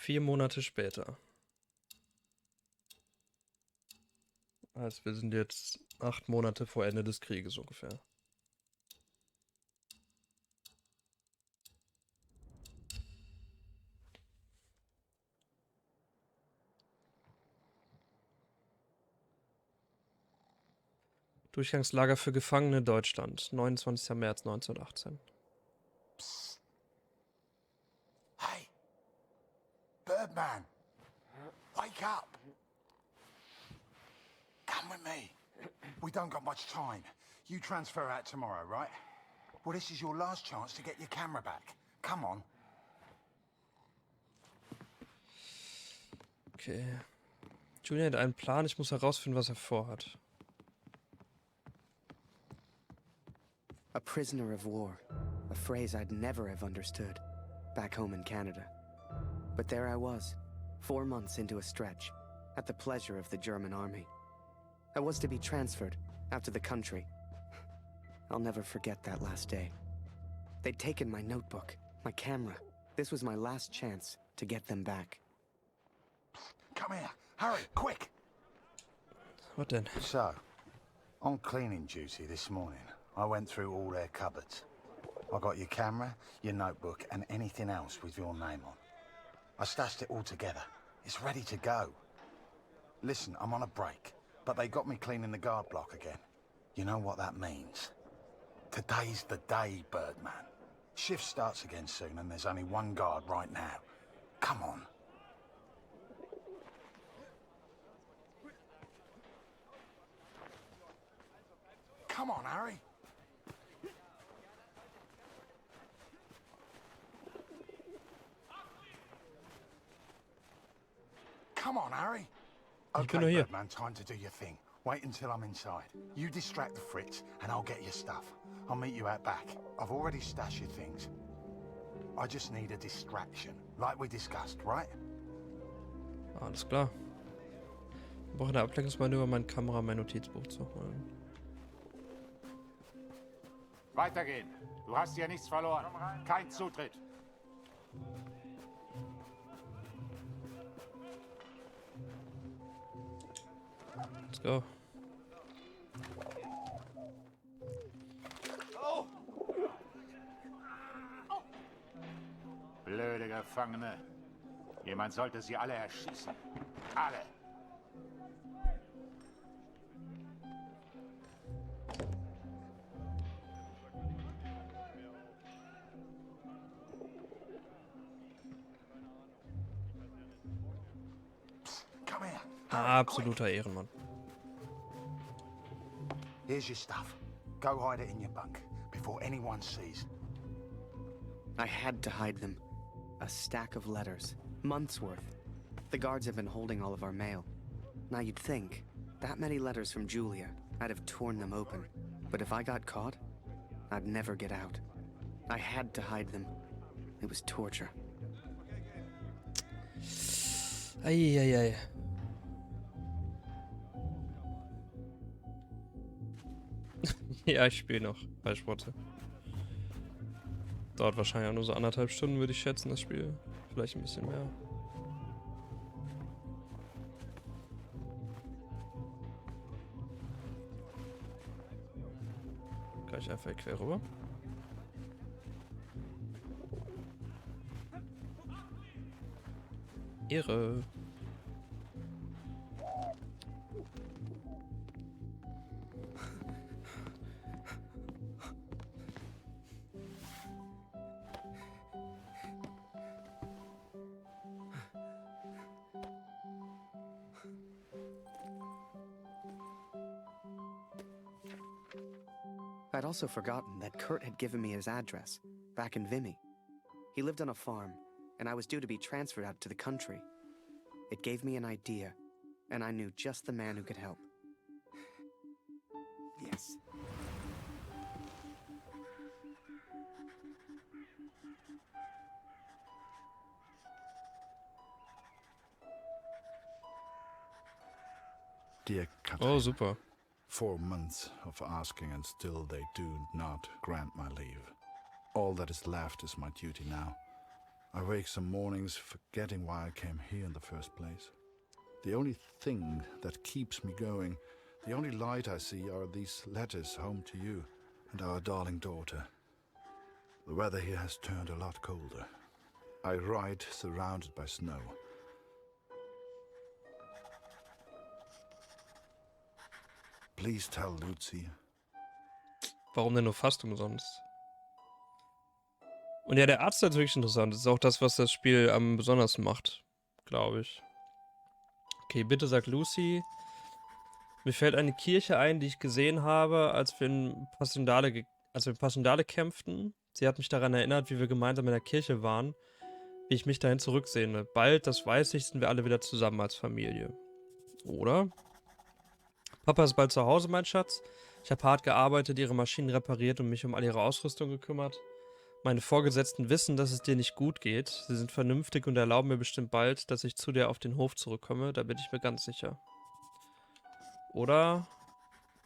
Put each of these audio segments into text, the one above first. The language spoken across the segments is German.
4 Monate später. Also wir sind jetzt 8 Monate vor Ende des Krieges ungefähr. Durchgangslager für Gefangene Deutschland, 29. März 1918. Psst. Hey, Birdman, wake up. Come with me. We don't got much time. You transfer out tomorrow, right? Well, this is your last chance to get your camera back. Come on. Okay. Julian hat einen Plan, ich muss herausfinden, was er vorhat. A prisoner of war, a phrase I'd never have understood back home in Canada. But there I was, 4 months into a stretch, at the pleasure of the German army. I was to be transferred out to the country. I'll never forget that last day. They'd taken my notebook, my camera. This was my last chance to get them back. Come here, hurry, quick. Was denn? So, on cleaning duty this morning, I went through all their cupboards. I got your camera, your notebook, and anything else with your name on. I stashed it all together. It's ready to go. Listen, I'm on a break, but they got me cleaning the guard block again. You know what that means? Today's the day, Birdman. Shift starts again soon, and there's only one guard right now. Come on. Come on, Harry. Come on, Harry. Okay, Birdman, time to do your thing. Wait until I'm inside. You distract the Fritz, and I'll get your stuff. I'll meet you out back. I've already stashed your things. I just need a distraction, like we discussed, right? Alles klar. Ich brauche eine Ablenkungsmanöver, meine Kamera, mein Notizbuch zu holen. Weitergehen. Du hast ja nichts verloren. Kein Zutritt. Let's go. Blöde Gefangene. Jemand sollte sie alle erschießen. Alle. Come here. Absoluter Ehrenmann. Here's your stuff. Go hide it in your bunk before anyone sees. I had to hide them. A stack of letters, months worth. The guards have been holding all of our mail. Now you'd think, that many letters from Julia, I'd have torn them open. But if I got caught, I'd never get out. I had to hide them. It was torture. Eieiei. Ja, ich spiele noch bei Sporte. Dauert wahrscheinlich auch nur so 1,5 Stunden, würde ich schätzen, das Spiel. Vielleicht ein bisschen mehr. Kann ich einfach quer rüber? Ehre. I'd also forgotten that Kurt had given me his address, back in Vimy. He lived on a farm, and I was due to be transferred out to the country. It gave me an idea, and I knew just the man who could help. Yes. Dear Cutter, Oh, super. 4 months of asking and still they do not grant my leave. All that is left is my duty now. I wake some mornings forgetting why I came here in the first place. The only thing that keeps me going, the only light I see are these letters home to you and our darling daughter. The weather here has turned a lot colder. I ride surrounded by snow. Please tell Lucy. Warum denn nur fast umsonst? Und ja, der Arzt ist wirklich interessant. Das ist auch das, was das Spiel am besondersten macht, glaube ich. Okay, bitte sag Lucy. Mir fällt eine Kirche ein, die ich gesehen habe, als wir in Passchendaele kämpften. Sie hat mich daran erinnert, wie wir gemeinsam in der Kirche waren, wie ich mich dahin zurücksehne. Bald, das weiß ich, sind wir alle wieder zusammen als Familie. Oder? Papa ist bald zu Hause, mein Schatz. Ich habe hart gearbeitet, ihre Maschinen repariert und mich um all ihre Ausrüstung gekümmert. Meine Vorgesetzten wissen, dass es dir nicht gut geht. Sie sind vernünftig und erlauben mir bestimmt bald, dass ich zu dir auf den Hof zurückkomme. Da bin ich mir ganz sicher. Oder?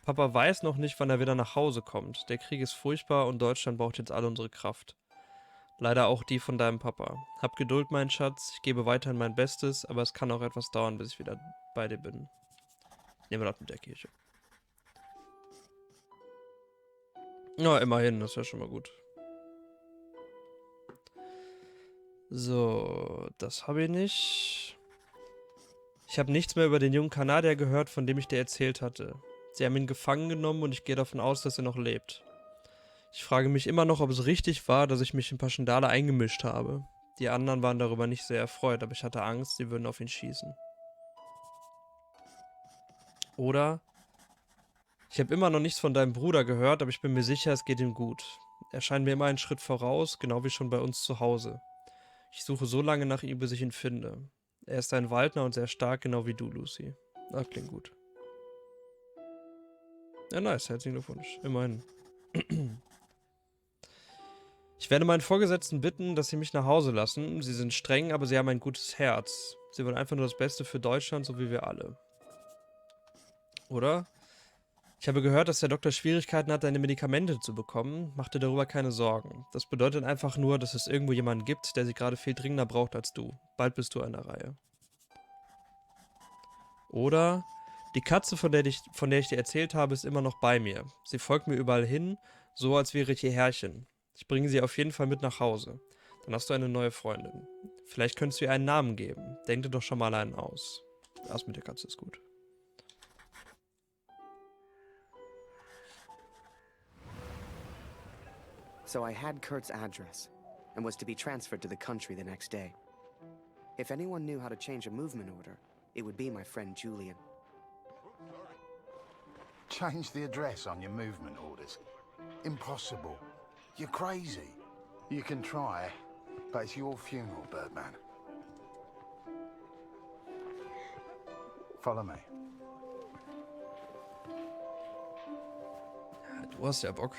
Papa weiß noch nicht, wann er wieder nach Hause kommt. Der Krieg ist furchtbar und Deutschland braucht jetzt alle unsere Kraft. Leider auch die von deinem Papa. Hab Geduld, mein Schatz. Ich gebe weiterhin mein Bestes, aber es kann auch etwas dauern, bis ich wieder bei dir bin. Nehmen wir das mit der Kirche. Ja, immerhin, das ist ja schon mal gut. So, das habe ich nicht. Ich habe nichts mehr über den jungen Kanadier gehört, von dem ich dir erzählt hatte. Sie haben ihn gefangen genommen und ich gehe davon aus, dass er noch lebt. Ich frage mich immer noch, ob es richtig war, dass ich mich in Passchendaele eingemischt habe. Die anderen waren darüber nicht sehr erfreut, aber ich hatte Angst, sie würden auf ihn schießen. Oder? Ich habe immer noch nichts von deinem Bruder gehört, aber ich bin mir sicher, es geht ihm gut. Er scheint mir immer einen Schritt voraus, genau wie schon bei uns zu Hause. Ich suche so lange nach ihm, bis ich ihn finde. Er ist ein Waldner und sehr stark, genau wie du, Lucy. Ah, klingt gut. Ja, nice. Herzlichen Glückwunsch. Immerhin. Ich werde meinen Vorgesetzten bitten, dass sie mich nach Hause lassen. Sie sind streng, aber sie haben ein gutes Herz. Sie wollen einfach nur das Beste für Deutschland, so wie wir alle. Oder? Ich habe gehört, dass der Doktor Schwierigkeiten hat, deine Medikamente zu bekommen. Mach dir darüber keine Sorgen. Das bedeutet einfach nur, dass es irgendwo jemanden gibt, der sie gerade viel dringender braucht als du. Bald bist du an der Reihe. Oder? Die Katze, von der ich dir erzählt habe, ist immer noch bei mir. Sie folgt mir überall hin, so als wäre ich ihr Herrchen. Ich bringe sie auf jeden Fall mit nach Hause. Dann hast du eine neue Freundin. Vielleicht könntest du ihr einen Namen geben. Denk dir doch schon mal einen aus. Das mit der Katze ist gut. So I had Kurt's address, and was to be transferred to the country the next day. If anyone knew how to change a movement order, it would be my friend Julian. Change the address on your movement orders? Impossible. You're crazy. You can try, but it's your funeral, Birdman. Follow me. Ja, du hast ja Bock.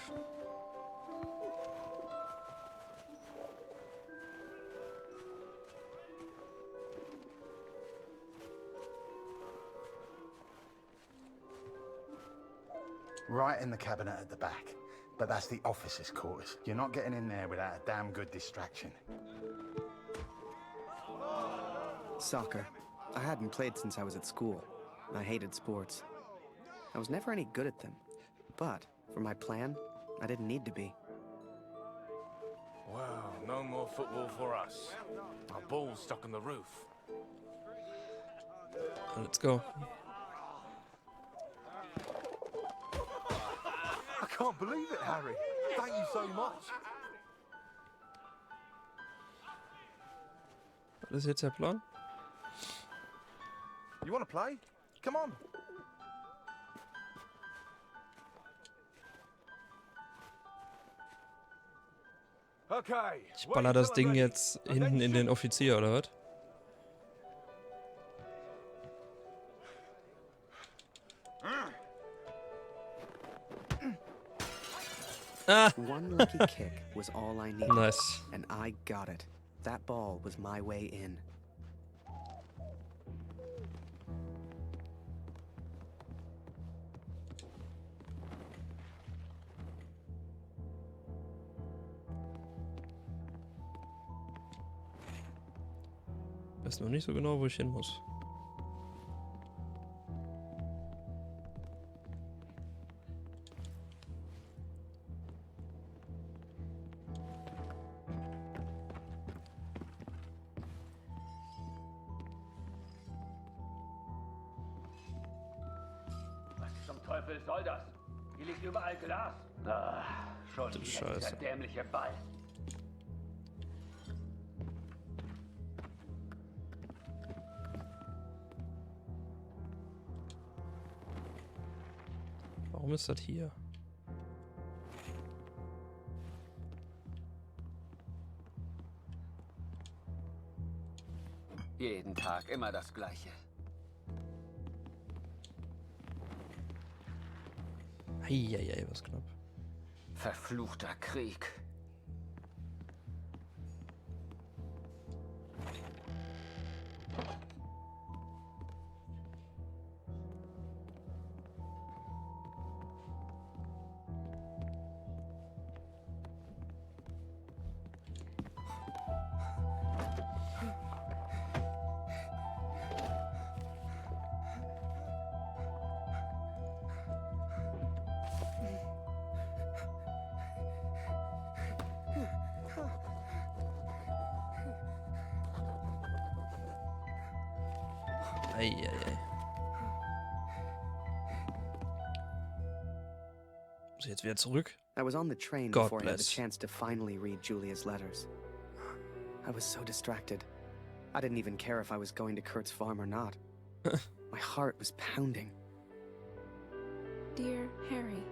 Right in the cabinet at the back. But that's the officers' quarters. You're not getting in there without a damn good distraction. Soccer. I hadn't played since I was at school. I hated sports. I was never any good at them. But, for my plan, I didn't need to be. Well, no more football for us. Our ball's stuck on the roof. Let's go. I can't believe it, Harry. Thank you so much. Was ist jetzt der Plan? You want to play? Come on. Okay. Ich baller das Ding jetzt hinten in den Offizier, oder was? Ah! One lucky kick was all I needed. Nice. And I got it. That ball was my way in. Weiß noch nicht so genau, wo ich hin muss. Was zum Teufel soll das? Hier liegt überall Glas. Ah, schon Du wieder Scheiße. dieser dämliche Ball. Warum ist das hier? Jeden Tag immer das Gleiche. Eieiei, was knapp. Verfluchter Krieg. Eieiei. Muss ich jetzt wieder zurück? I was on the train God before I had the bless. chance to finally read Julia's letters. I was so distracted. I didn't even care if I was going to Kurt's farm or not. My heart was pounding. Dear Harry,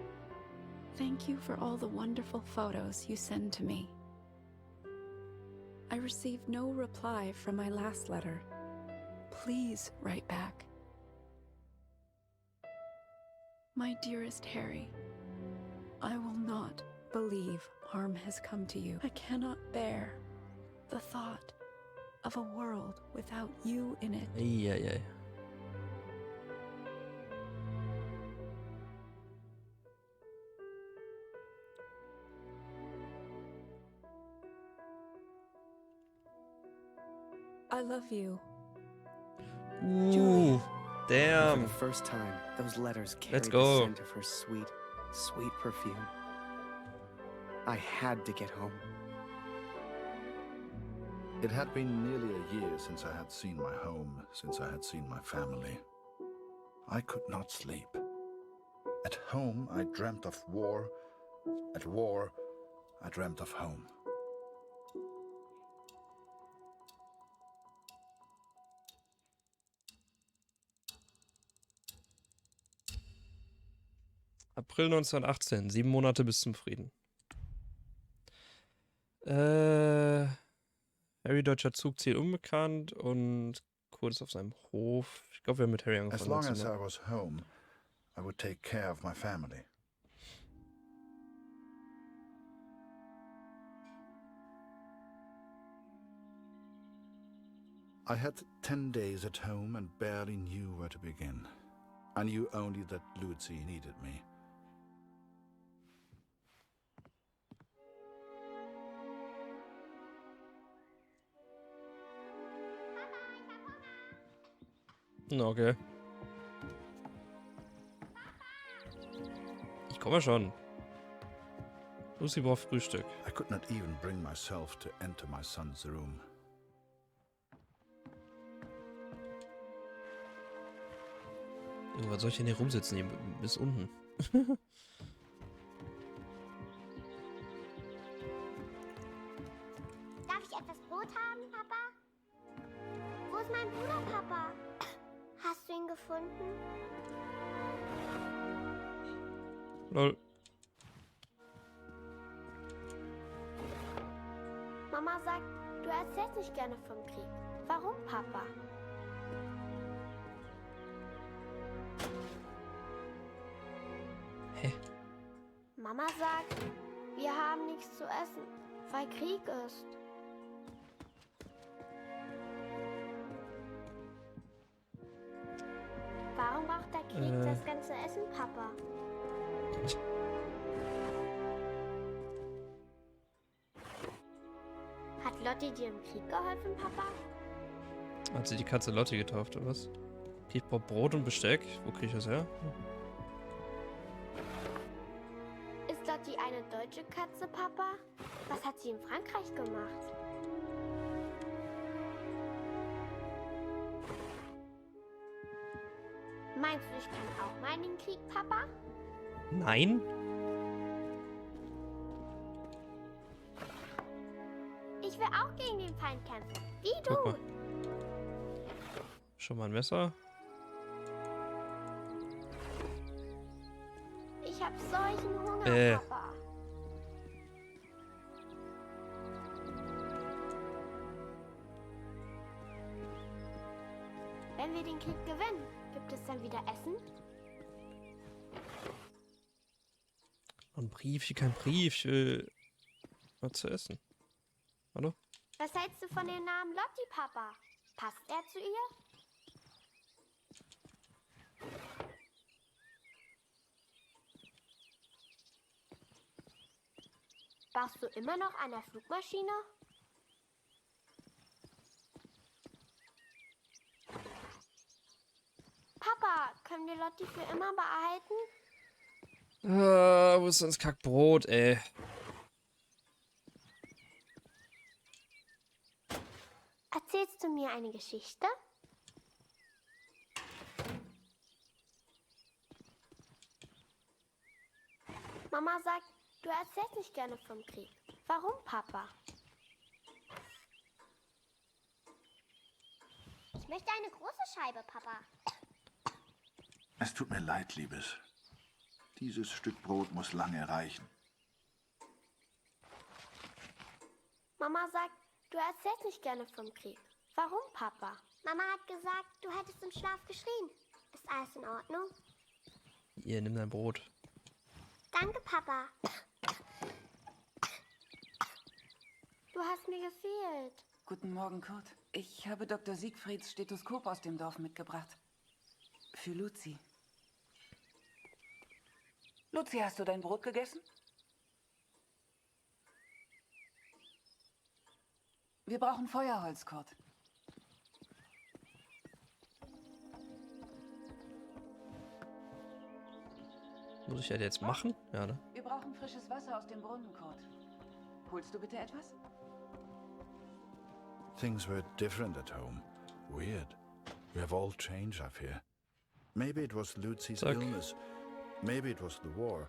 thank you for all the wonderful photos you send to me. I received no reply from my last letter. Please write back. My dearest Harry, I will not believe harm has come to you. I cannot bear the thought of a world without you in it. Eieiei. I love you. Damn. For the first time, those letters carried Let's the go. scent of her sweet, sweet perfume. I had to get home. It had been nearly a year since I had seen my home, since I had seen my family. I could not sleep. At home, I dreamt of war. At war, I dreamt of home. April 1918, 7 Monate bis zum Frieden. Harry deutscher Zugziel unbekannt und kurz auf seinem Hof. Ich glaube, wir haben mit Harry As angefangen. long as letztes Mal. I was home, I would take care of my family. I had 10 days at home and barely knew where to begin. I knew only that Lucy needed me. Okay. Ich komme schon. Lucy braucht Frühstück. I could not even bring myself to enter my son's room. Was soll ich denn hier rumsitzen? Hier bis unten. Darf ich etwas Brot haben, Papa? Wo ist mein Bruder, Papa? Hast du ihn gefunden? Lol. Mama sagt, du erzählst nicht gerne vom Krieg. Warum, Papa? Hä? Mama sagt, wir haben nichts zu essen, weil Krieg ist. Warum braucht der Krieg das ganze Essen, Papa? Hat Lotti dir im Krieg geholfen, Papa? Hat sie die Katze Lotti getauft, oder was? Okay, ich brauche Brot und Besteck. Wo kriege ich das her? Ist Lotti eine deutsche Katze, Papa? Was hat sie in Frankreich gemacht? Meinst du, ich kann auch mal in den Krieg, Papa? Nein? Ich will auch gegen den Feind kämpfen. Wie Guck du. mal. Schon mal ein Messer. Ich hab solchen Hunger, Papa. Wenn wir den Krieg gewinnen, gibt es dann wieder Essen? Ein Brief, hier kein Brief. Ich will was zu essen. Hallo? Was hältst du von dem Namen Lotti, Papa? Passt er zu ihr? Baust du immer noch an der Flugmaschine? Papa, können wir Lotti für immer behalten? Wo ist denn das Kackbrot, ey? Erzählst du mir eine Geschichte? Mama sagt, du erzählst nicht gerne vom Krieg. Warum, Papa? Ich möchte eine große Scheibe, Papa. Es tut mir leid, Liebes. Dieses Stück Brot muss lange reichen. Mama sagt, du erzählst nicht gerne vom Krieg. Warum, Papa? Mama hat gesagt, du hättest im Schlaf geschrien. Ist alles in Ordnung? Hier, nimm dein Brot. Danke, Papa. Du hast mir gefehlt. Guten Morgen, Kurt. Ich habe Dr. Siegfrieds Stethoskop aus dem Dorf mitgebracht. Für Luzi. Luzi, hast du dein Brot gegessen? Wir brauchen Feuerholz, Kurt. Muss ich das jetzt machen? Ja, ne? Wir brauchen frisches Wasser aus dem Brunnen, Kurt. Holst du bitte etwas? Things were different at home. Weird. We have all changed, I fear. Maybe it was Lucy's illness. Maybe it was the war.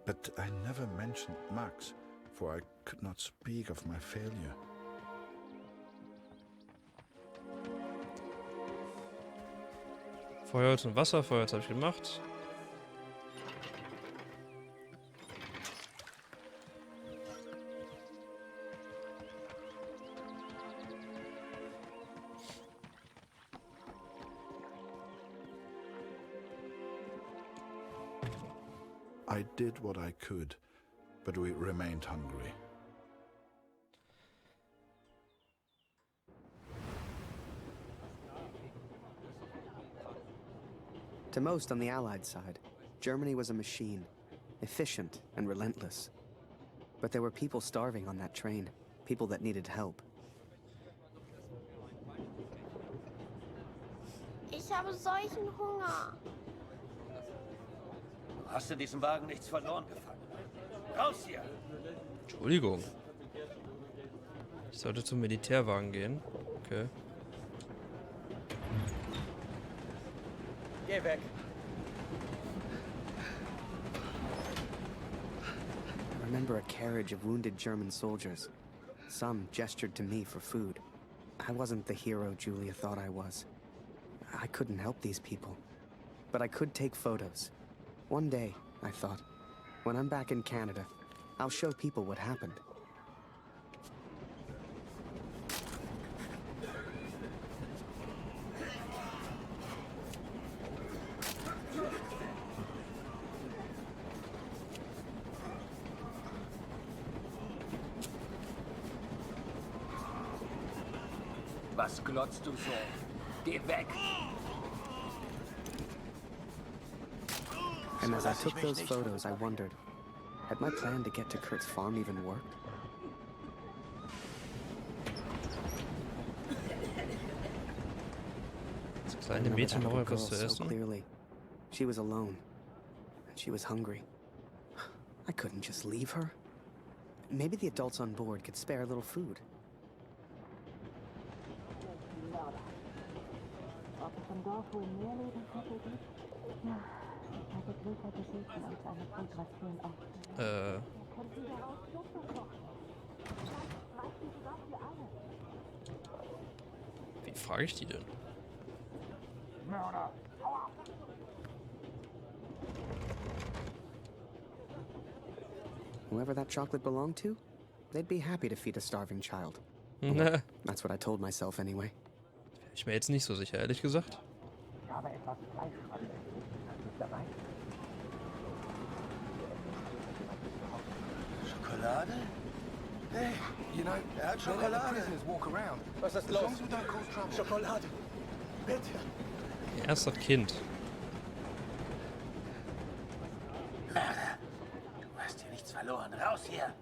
But I never mentioned Max, for I could not speak of my failure. Feuerholz und Wasser. Feuerholz habe ich gemacht. I did what I could, but we remained hungry. To most on the Allied side, Germany was a machine, efficient and relentless. But there were people starving on that train, people that needed help. Ich habe solchen Hunger. Hast in diesem Wagen nichts verloren gefangen? Raus hier! Entschuldigung. Ich sollte zum Militärwagen gehen. Okay. Geh weg! I remember a carriage of wounded German soldiers. Some gestured to me for food. I wasn't the hero Julia thought I was. I couldn't help these people. But I could take photos. One day, I thought, when I'm back in Canada, I'll show people what happened. Was glotzt du so? Geh weg! And as I took those photos, I wondered, had my plan to get to Kurt's farm even worked? Seine Mädchen noch etwas zu so essen? clearly. She was alone, and she was hungry. I couldn't just leave her. Maybe the adults on board could spare a little food. Wie frage ich die denn? Whoever that chocolate belonged to, they'd be happy to feed a starving child. Ne, That's what I told myself anyway. ich mir jetzt nicht so sicher, ehrlich gesagt. Ich habe etwas Fleischfressendes. Ist dabei? Schokolade? Hey, you know, Schokolade. Prisoners walk around. Was ist As los? long as we don't cause trouble. Schokolade. Bitte. Ihr erstes Kind. Mörder. Du hast hier nichts verloren. Raus hier.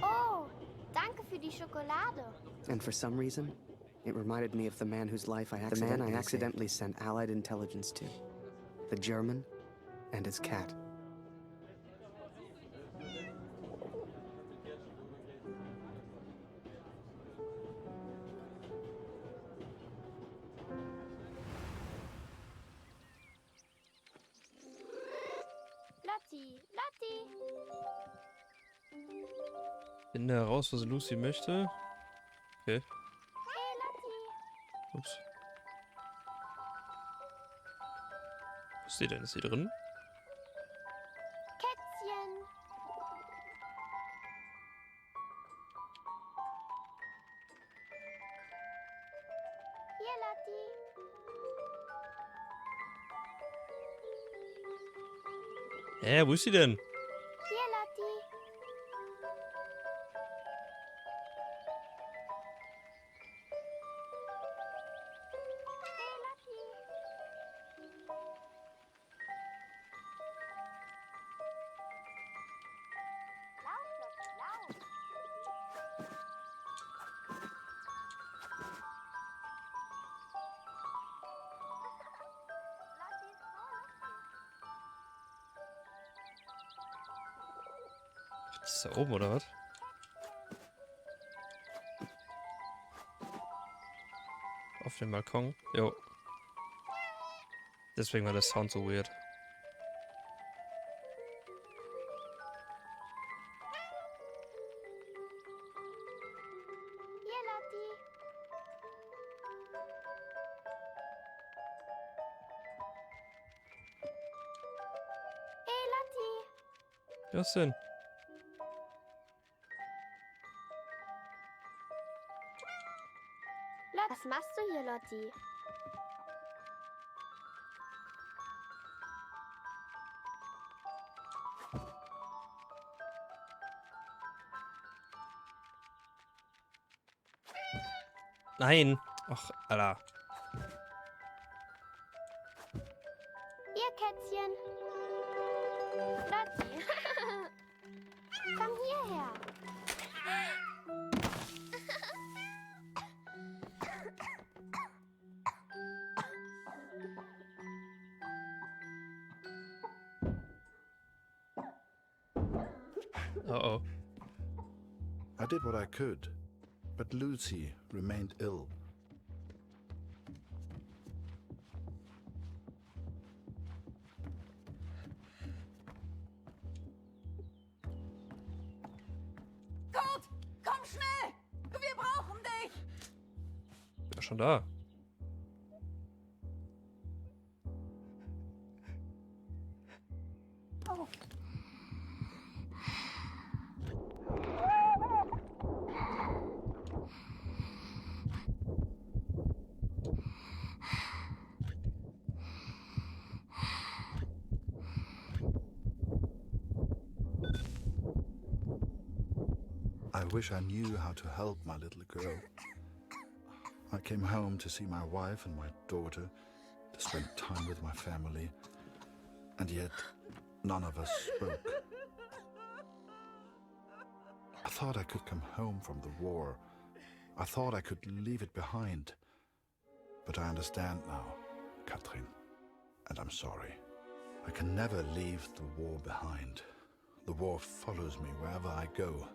Oh, danke für die Schokolade. And for some reason, it reminded me of the man whose life I accidentally sent Allied intelligence to. The German and his cat. Lotti, Lotti. Finde heraus, was Lucy möchte. Okay. Hey, Lotti. Ups. Wo ist sie denn? Ist sie drin? Kätzchen. Hier, Lotti. Wo ist sie denn? Hier, Lotti. Hey, Lotti. Lauf, Lotti, lauf. Lotti ist so lustig. Ist da oben oder was? Auf dem Balkon? Jo. Deswegen war der Sound so weird. Hier, Lotti. Hey, Lotti. Was denn? Was machst du hier, Lotti? Nein! Ach, Alter. Ihr Kätzchen. Lotti. Komm hierher. Oh. I did what I could, but Lucy remained ill. Kurt, komm schnell! Wir brauchen dich! Ja, schon da. I wish I knew how to help my little girl. I came home to see my wife and my daughter, to spend time with my family, and yet none of us spoke. I thought I could come home from the war. I thought I could leave it behind. But I understand now, Katrin, and I'm sorry. I can never leave the war behind. The war follows me wherever I go.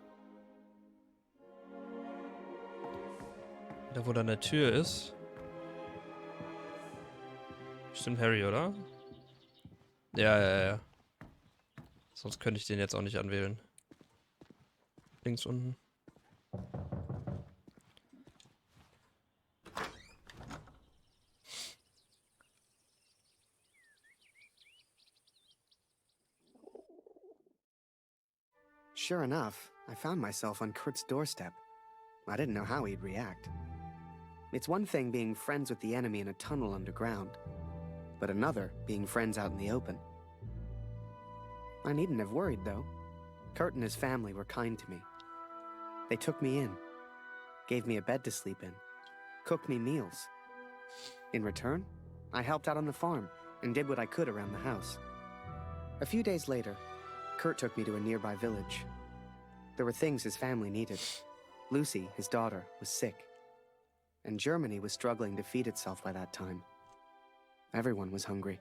Da, wo da eine Tür ist. Stimmt Harry, oder? Ja. Sonst könnte ich den jetzt auch nicht anwählen. Links unten. Sure enough, I found myself on Kurt's doorstep. I didn't know how he'd react. It's one thing being friends with the enemy in a tunnel underground, but another being friends out in the open. I needn't have worried, though. Kurt and his family were kind to me. They took me in, gave me a bed to sleep in, cooked me meals. In return, I helped out on the farm and did what I could around the house. A few days later, Kurt took me to a nearby village. There were things his family needed. Lucy, his daughter, was sick. And Germany was struggling to feed itself by that time. Everyone was hungry.